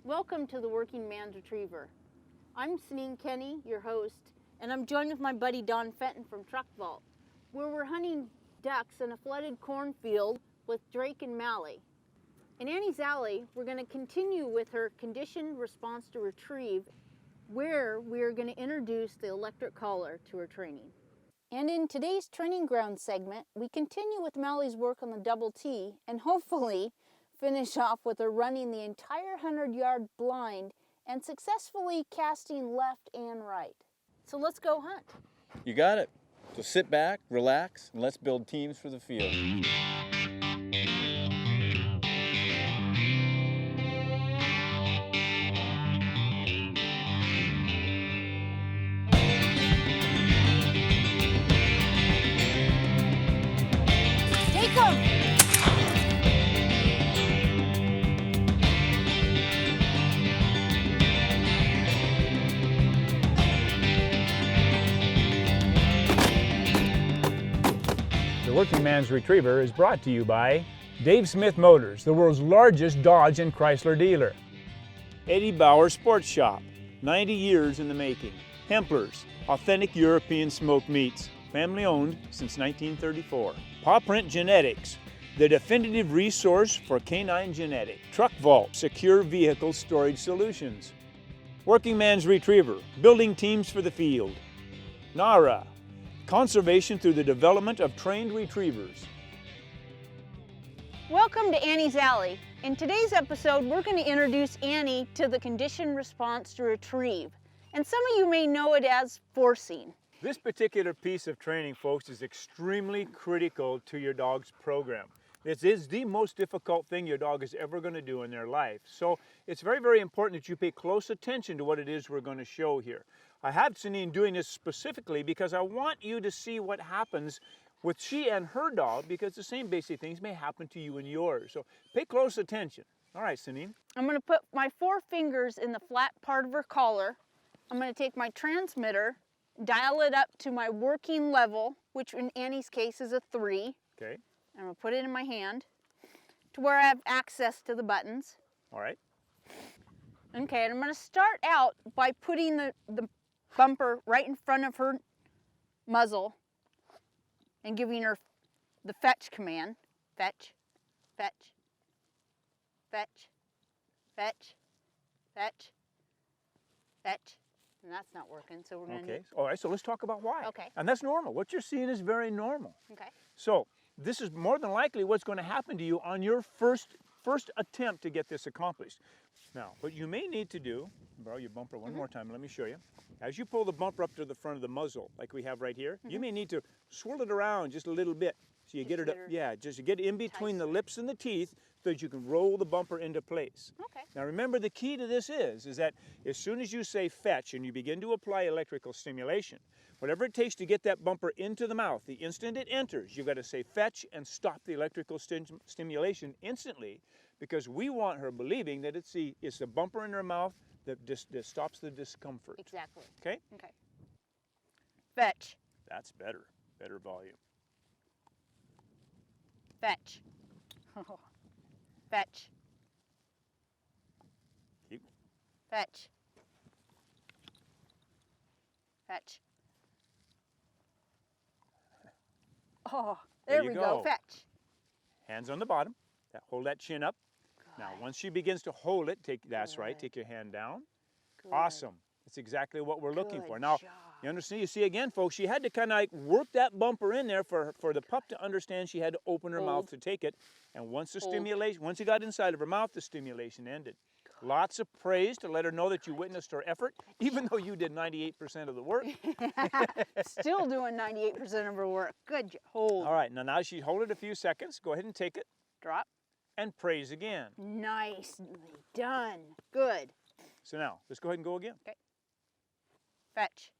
Welcome to the Working Man's Retriever. I'm Cynean Kenny, your host, and I'm joined with my buddy Don Fenton from Truck Vault, where we're hunting ducks in a flooded cornfield with Drake and Mally. In Annie's Alley, we're going to continue with her conditioned response to retrieve, where we're going to introduce the electric collar to her training. And in today's training ground segment, we continue with Mally's work on the double T and hopefully finish off with her running the entire 100-yard blind and successfully casting left and right. So let's go hunt. You got it. So sit back, relax, and let's build teams for the field. Take them! The Working Man's Retriever is brought to you by Dave Smith Motors, the world's largest Dodge and Chrysler dealer. Eddie Bauer Sports Shop, 90 years in the making. Hemplers, authentic European smoked meats, family owned since 1934. Paw Print Genetics, the definitive resource for canine genetic. Truck Vault, secure vehicle storage solutions. Working Man's Retriever, building teams for the field. NARA, conservation through the development of trained retrievers. Welcome to Annie's Alley. In today's episode, we're going to introduce Annie to the conditioned response to retrieve. And some of you may know it as forcing. This particular piece of training, folks, is extremely critical to your dog's program. This is the most difficult thing your dog is ever going to do in their life. So it's very, very important that you pay close attention to what it is we're going to show here. I have Cynean doing this specifically because I want you to see what happens with she and her dog, because the same basic things may happen to you and yours. So pay close attention. All right, Cynean. I'm going to put my 4 fingers in the flat part of her collar. I'm going to take my transmitter, dial it up to my working level, which in Annie's case is a 3. Okay. I'm going to put it in my hand to where I have access to the buttons. All right. Okay, and I'm going to start out by putting the bumper right in front of her muzzle and giving her the fetch command. Fetch, fetch, fetch, fetch, fetch, fetch. And that's not working, so we're going to Okay. All right, so let's talk about why. Okay. And that's normal. What you're seeing is very normal. Okay. So this is more than likely what's going to happen to you on your first attempt to get this accomplished. Now, what you may need to do, borrow your bumper one more time, let me show you. As you pull the bumper up to the front of the muzzle, like we have right here, you may need to swirl it around just a little bit. So you get it, just get in between the lips and the teeth so that you can roll the bumper into place. Okay. Now remember, the key to this is that as soon as you say fetch and you begin to apply electrical stimulation, whatever it takes to get that bumper into the mouth, the instant it enters, you've got to say fetch and stop the electrical stimulation instantly, because we want her believing that it's the bumper in her mouth that stops the discomfort. Exactly. Okay? Okay. Fetch, That's better. Better volume. fetch. Fetch, Keep. fetch, fetch. Oh, there we go. Fetch. Hands on the bottom. Hold that chin up. Now, once she begins to hold it, that's right, take your hand down. Good. Awesome. That's exactly what we're looking for. Good Now, job. you understand? You see again, folks, she had to kind of like work that bumper in there for the pup to understand she had to open her mouth to take it. And once the stimulation, once it got inside of her mouth, the stimulation ended. Lots of praise to let her know that you witnessed her effort, even though you did 98% of the work. Still doing 98% of her work. Good job. Hold. All right, now she hold it a few seconds. Go ahead and take it Drop. and praise again. Nicely done. Good. So now, let's go ahead and go again. Okay. Fetch.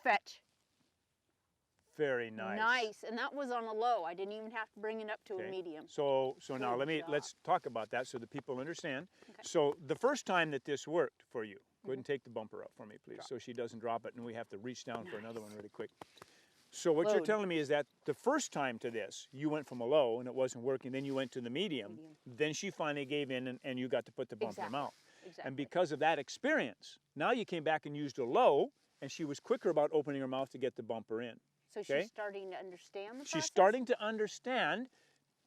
Fetch. Very nice. Nice. And that was on a low. I didn't even have to bring it up to a medium. So now Good let's talk about that so that people understand. Okay. So the first time that this worked for you, go ahead and take the bumper up for me, please, so she doesn't drop it and we have to reach down for another one really quick. So what you're Load. telling me is that the first time to this, you went from a low and it wasn't working, then you went to the medium. Then she finally gave in and you got to put the bump in her mouth. Exactly. And because of that experience, now you came back and used a low, and she was quicker about opening her mouth to get the bumper in. So okay? she's starting to understand the process? She's starting to understand,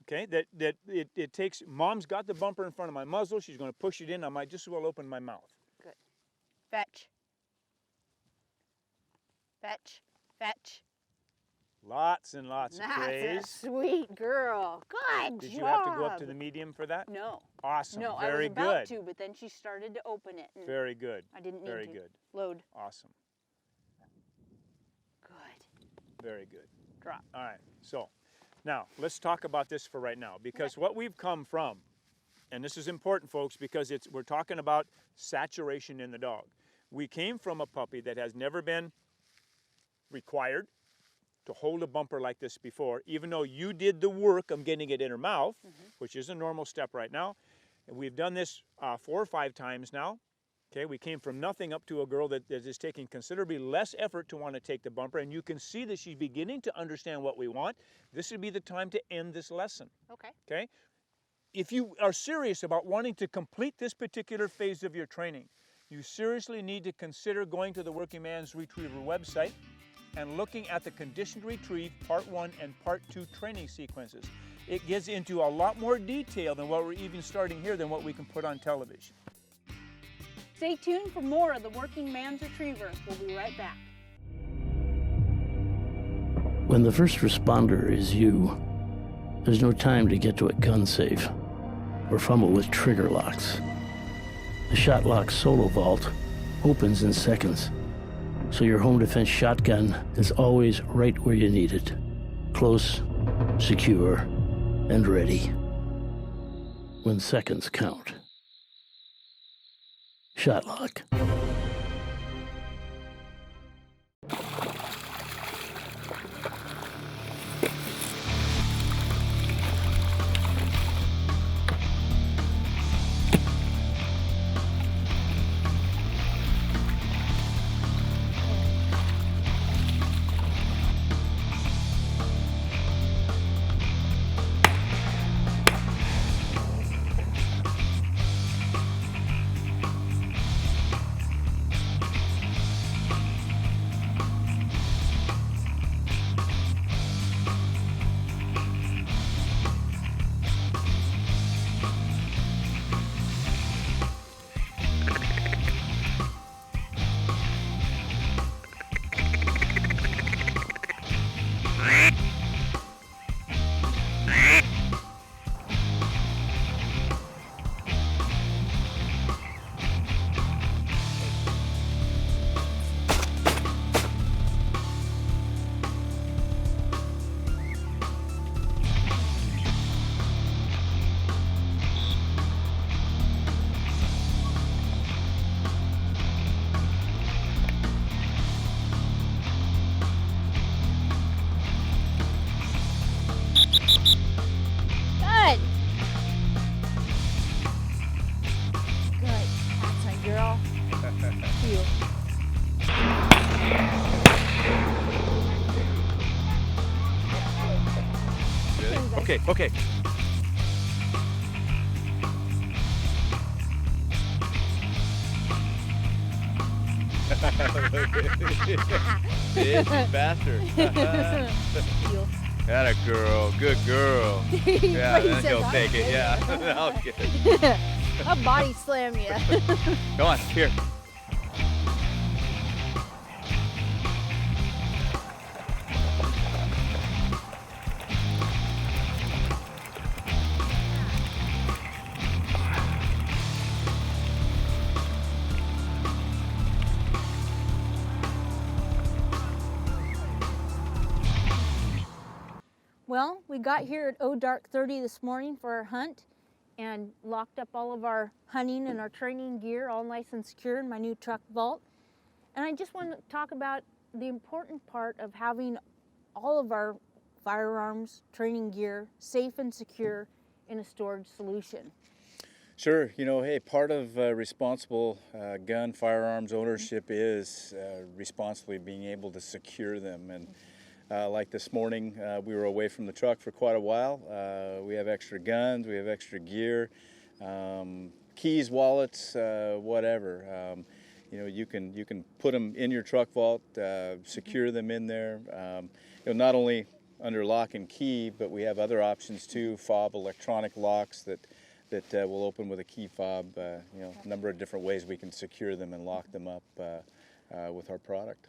okay, that it takes, Mom's got the bumper in front of my muzzle, she's going to push it in, I might just as well open my mouth. Good. Fetch. Fetch. Fetch. Lots and lots of praise. That's a sweet girl. Good Did job. you have to go up to the medium for that? No. Awesome. No, Very I was about good. to, but then she started to open it. And Very good. I didn't need Very to. good. Load. Awesome. Good. Very good. Drop. All right. So now let's talk about this for right now, because what we've come from, and this is important, folks, because we're talking about saturation in the dog. We came from a puppy that has never been required to hold a bumper like this before, even though you did the work of getting it in her mouth, which is a normal step right now. And we've done this 4 or 5 times now. Okay, we came from nothing up to a girl that is taking considerably less effort to want to take the bumper, and you can see that she's beginning to understand what we want. This would be the time to end this lesson. Okay. Okay? If you are serious about wanting to complete this particular phase of your training, you seriously need to consider going to the Working Man's Retriever website and looking at the Conditioned Retrieve Part 1 and Part 2 training sequences. It gets into a lot more detail than what we're even starting here than what we can put on television. Stay tuned for more of the Working Man's Retriever. We'll be right back. When the first responder is you, there's no time to get to a gun safe or fumble with trigger locks. The Shot Lock Solo Vault opens in seconds, so your home defense shotgun is always right where you need it. Close, secure, and ready. When seconds count. Shot Lock. Good. Good. That's my girl. You. Okay, okay. Bitch, faster. You. That a girl, good girl. Yeah, He then said he'll that. take it. Yeah, I'll get it. I'll body slam you. Come on, here. Well, we got here at dark 30 this morning for our hunt and locked up all of our hunting and our training gear all nice and secure in my new truck vault. And I just want to talk about the important part of having all of our firearms, training gear safe and secure in a storage solution. Sure, you know, hey, part of responsible gun firearms ownership is responsibly being able to secure them. And Like this morning, we were away from the truck for quite a while. We have extra guns, we have extra gear, keys, wallets, whatever. You know, you can put them in your truck vault, secure them in there. You know, not only under lock and key, but we have other options too, fob electronic locks that will open with a key fob. You know, a number of different ways we can secure them and lock them up with our product.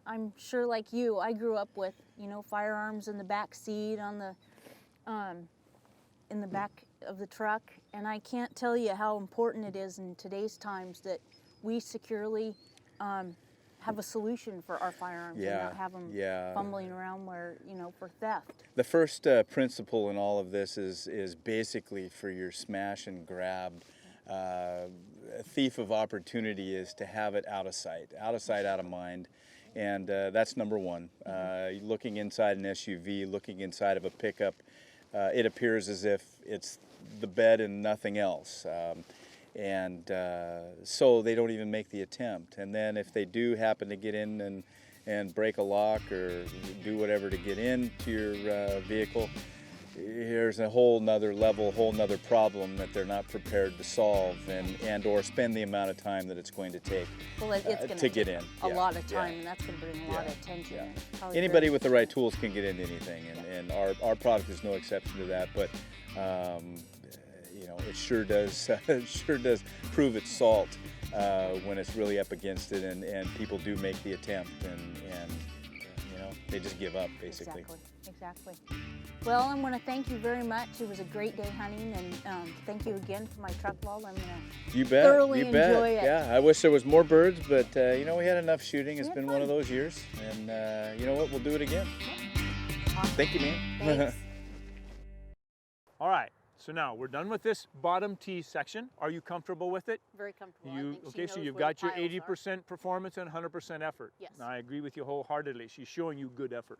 I'm sure, like you, I grew up with, you know, firearms in the back seat, on the, in the back of the truck, and I can't tell you how important it is in today's times that we securely have a solution for our firearms and not have them fumbling around where, you know, for theft. The first principle in all of this is basically for your smash and grab. A thief of opportunity is to have it out of sight, out of mind. And that's number one. Looking inside an SUV, looking inside of a pickup, it appears as if it's the bed and nothing else. So they don't even make the attempt. And then if they do happen to get in and break a lock or do whatever to get into your vehicle, here's a whole nother level, whole nother problem that they're not prepared to solve and or spend the amount of time that it's going to take to get in. A lot of time, and that's going to bring a lot of attention. Anybody with the right tools can get into anything, and our product is no exception to that. But you know, it sure does prove its salt when it's really up against it, and people do make the attempt, and you know, they just give up basically. Exactly. Well, I want to thank you very much. It was a great day hunting, and thank you again for my truck vault. I'm going to thoroughly enjoy it. Yeah, I wish there was more birds, but you know, we had enough shooting. It's been one of those years, and you know what? We'll do it again. Awesome. Thank you, man. Thanks. All right. So now we're done with this bottom tee section. Are you comfortable with it? Very comfortable. Okay, so you've got your 80% performance and 100% effort. Yes. Now, I agree with you wholeheartedly. She's showing you good effort.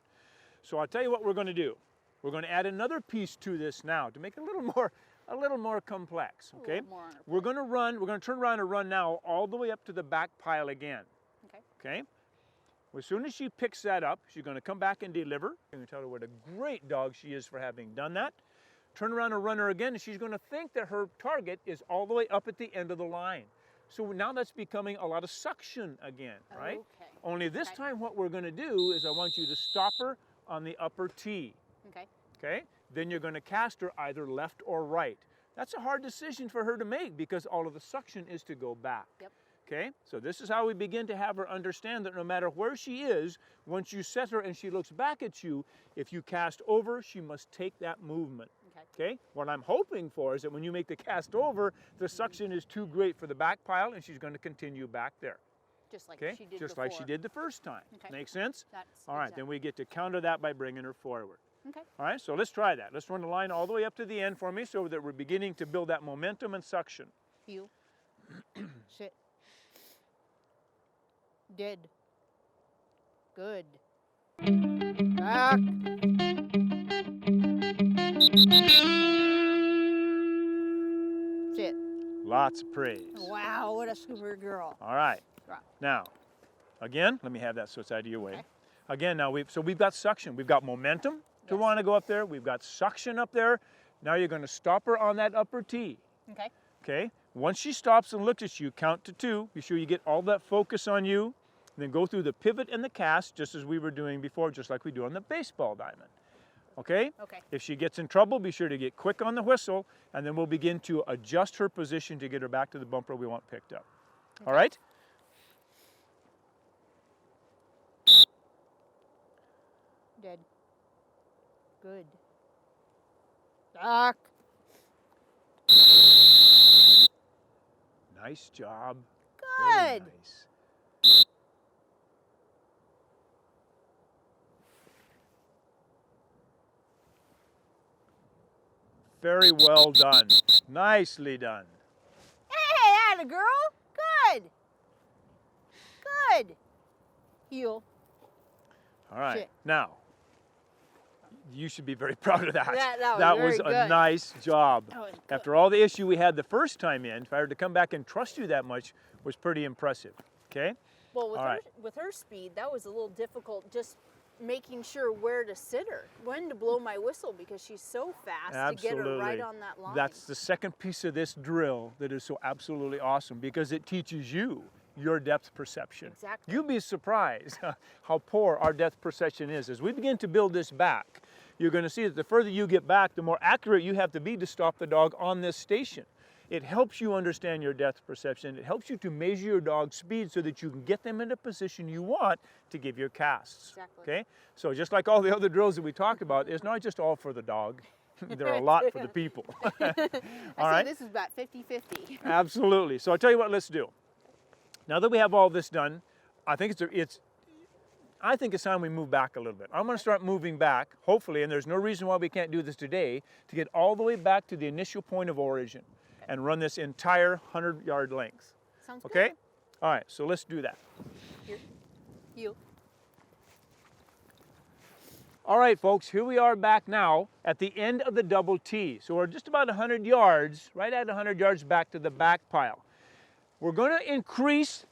So I'll tell you what we're going to do. We're going to add another piece to this now to make it a little more complex. Okay. We're going to turn around and run now all the way up to the back pile again. Okay. Okay. Well, as soon as she picks that up, she's going to come back and deliver. I'm going to tell her what a great dog she is for having done that. Turn around and run her again, and she's going to think that her target is all the way up at the end of the line. So now that's becoming a lot of suction again, right? Okay. Only this time what we're going to do is I want you to stop her on the upper tee. Okay. Okay? Then you're going to cast her either left or right. That's a hard decision for her to make because all of the suction is to go back. Yep. Okay? So this is how we begin to have her understand that no matter where she is, once you set her and she looks back at you, if you cast over, she must take that movement. Okay? What I'm hoping for is that when you make the cast over, the suction is too great for the back pile and she's going to continue back there. Just like she did Just before. like she did the first time. Okay. Make sense? That's all right, then we get to counter that by bringing her forward. Okay. All right, so let's try that. Let's run the line all the way up to the end for me so that we're beginning to build that momentum and suction. You. Sit. Dead. Good. Back. Sit. Lots of praise. Wow, what a super girl. All right. Right. Now, again, let me have that so it's out of your way. Okay. Again, now we've got suction. We've got momentum to want to go up there. We've got suction up there. Now you're going to stop her on that upper tee. Okay. Okay. Once she stops and looks at you, count to 2. Be sure you get all that focus on you. And then go through the pivot and the cast just as we were doing before, just like we do on the baseball diamond. Okay? Okay. If she gets in trouble, be sure to get quick on the whistle, and then we'll begin to adjust her position to get her back to the bumper we want picked up. Okay. All right? Dead. Good. Back. Nice job. Good. Very nice. Very well done. Nicely done. Hey, atta girl. Good. Good. Heel. All right. Shit. Now, you should be very proud of that. That was a very good. nice job. That was good. After all the issue we had the first time in, for her to come back and trust you that much was pretty impressive. Okay? Well, All right. with her speed, that was a little difficult just making sure where to sit her, when to blow my whistle, because she's so fast Absolutely. to get her right on that line. That's the second piece of this drill that is so absolutely awesome, because it teaches you your depth perception. Exactly. You'd be surprised how poor our depth perception is. As we begin to build this back, you're going to see that the further you get back, the more accurate you have to be to stop the dog on this station. It helps you understand your depth perception. It helps you to measure your dog's speed so that you can get them in a position you want to give your casts. Exactly. Okay? So just like all the other drills that we talked about, it's not just all for the dog. There are a lot for the people. All right? This is about 50-50. Absolutely. So I'll tell you what, let's do. Now that we have all this done, I think it's time we move back a little bit. I'm going to start moving back, hopefully, and there's no reason why we can't do this today, to get all the way back to the initial point of origin and run this entire 100-yard length. Sounds Okay? good. All right, so let's do that. Here. You. All right, folks, here we are back now at the end of the double T. So we're just about 100 yards, right at 100 yards back to the back pile. We're going to increase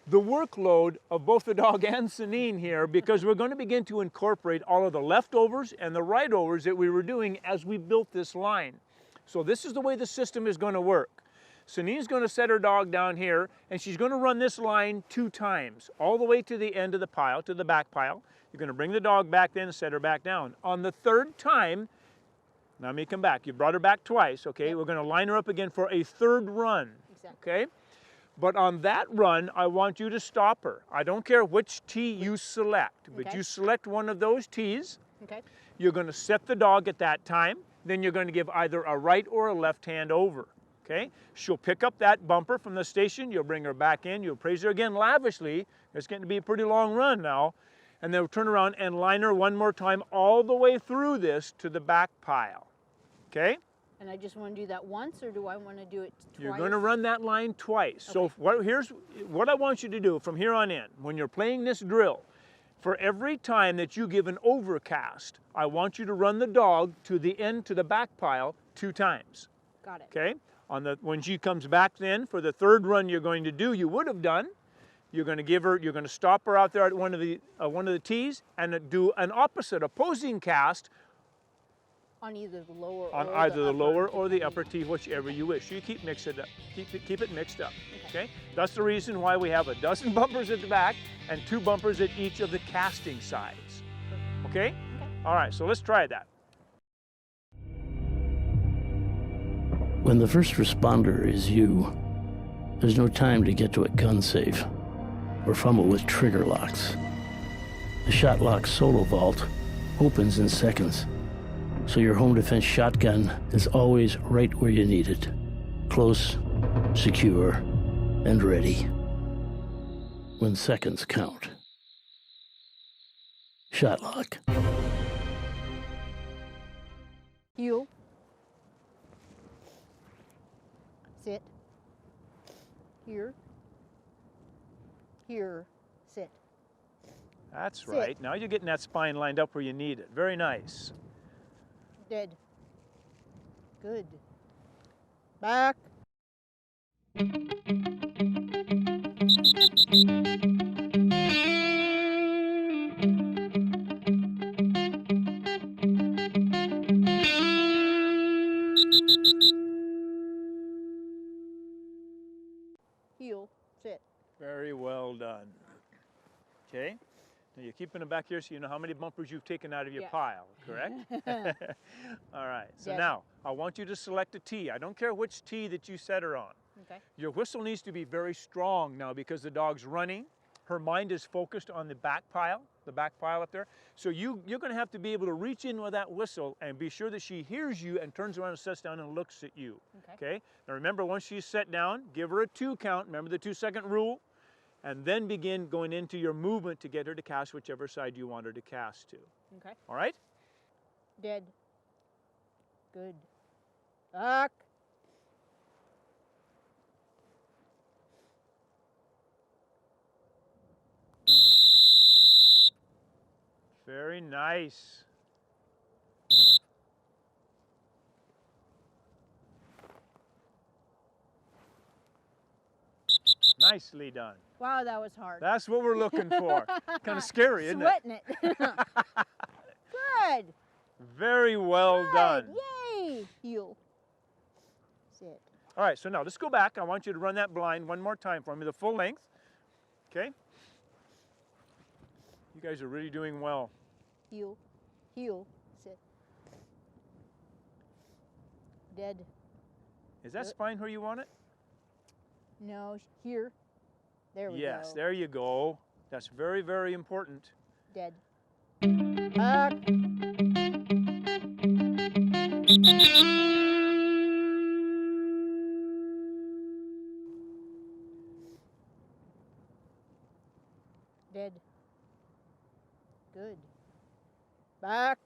the workload of both the dog and Cynean here, because we're going to begin to incorporate all of the leftovers and the right-overs that we were doing as we built this line. So this is the way the system is going to work. Cynean's going to set her dog down here, and she's going to run this line 2 times, all the way to the end of the pile, to the back pile. You're going to bring the dog back then and set her back down. On the 3rd time, now let me come back. You brought her back twice, okay? Yep. We're going to line her up again for a 3rd run, Exactly. okay? But on that run, I want you to stop her. I don't care which tee you select, but Okay. you select one of those tees. Okay. You're going to set the dog at that time. Then you're going to give either a right or a left hand over. Okay? She'll pick up that bumper from the station. You'll bring her back in. You'll praise her again lavishly. It's going to be a pretty long run now. And then we'll turn around and line her one more time all the way through this to the back pile. Okay? And I just want to do that once, or do I want to do it twice? You're going to run that line twice. Okay. So here's what I want you to do from here on in. When you're playing this drill, for every time that you give an overcast, I want you to run the dog to the end, to the back pile 2 times. Got it. Okay? When she comes back then, for the 3rd run you're going to do, you would have done, you're going to stop her out there at one of the tees and do an opposing cast On either the lower on or either the upper lower or the tee. upper tee, whichever you wish. You keep mix it up. Keep it mixed up. Okay? That's the reason why we have a dozen bumpers at the back and 2 bumpers at each of the casting sides. Okay? Okay. All right, so let's try that. When the first responder is you, there's no time to get to it gun safe or fumble with trigger locks. The shot lock solo vault opens in seconds, so your home defense shotgun is always right where you need it. Close, secure, and ready. When seconds count. Shot lock. Heel. Sit. Here. Here. Sit. That's Sit. right. Now you're getting that spine lined up where you need it. Very nice. Dead. Good. Back. Heel. Sit. Very well done. Okay. Now you're keeping them back here so you know how many bumpers you've taken out of your Yeah. pile, correct? All right. So Yes. now I want you to select a tee. I don't care which tee that you set her on. Okay. Your whistle needs to be very strong now because the dog's running. Her mind is focused on the back pile up there. So you're going to have to be able to reach in with that whistle and be sure that she hears you and turns around and sits down and looks at you. Okay? Now remember, once she's set down, give her a 2 count. Remember the 2-second rule? And then begin going into your movement to get her to cast whichever side you want her to cast to. Okay. All right? Dead. Good. Back. Very nice. Nicely done. Wow, that was hard. That's what we're looking for. Kind of scary, isn't it? Sweating it. Good. Very well Good. done. Yay. Heel. Sit. All right, so now let's go back. I want you to run that blind one more time for me, the full length. Okay? You guys are really doing well. Heel. Heel. Sit. Dead. Is that spine where you want it? No, here. There we go. Yes, there you go. That's very, very important. Dead. Dead. Good. Back.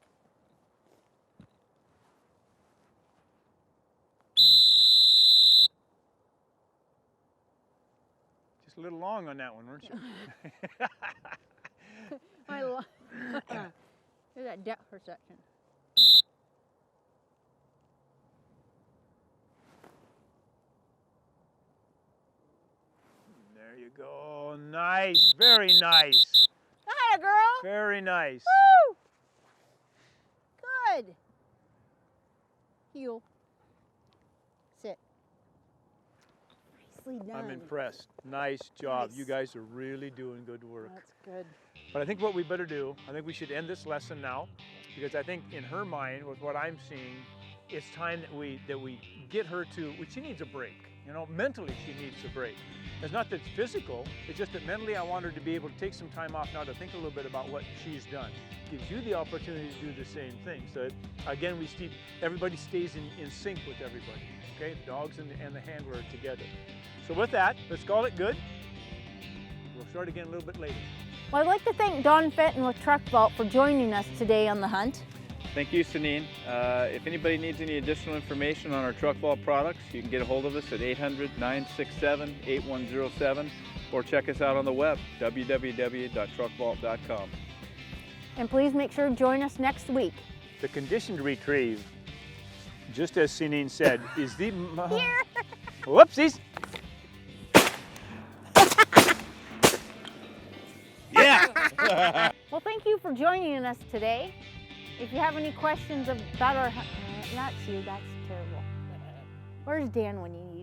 Just a little long on that one, weren't you? I love Here's that depth perception. There you go. Nice. Very nice. Hiya, girl. Very nice. Woo! Good. Heel. Sit. Nicely done. I'm impressed. Nice job. Nice. You guys are really doing good work. That's good. But I think what we better do, I think we should end this lesson now, because I think in her mind, with what I'm seeing, it's time that we get her to, she needs a break. You know, mentally she needs a break. It's not that it's physical, it's just that mentally I want her to be able to take some time off now to think a little bit about what she's done. Gives you the opportunity to do the same thing. So again, everybody stays in sync with everybody. Okay, the dogs and the handler together. So with that, let's call it good. We'll start again a little bit later. Well, I'd like to thank Don Fenton with Truck Vault for joining us today on the hunt. Thank you, Cynean. If anybody needs any additional information on our Truck Vault products, you can get a hold of us at 800-967-8107 or check us out on the web, www.truckvault.com. And please make sure to join us next week. The conditioned retrieve, just as Cynean said, is the... Here! Whoopsies! Yeah! Well, thank you for joining us today. If you have any questions about our hunt, that's you, that's terrible. Where's Dan when you need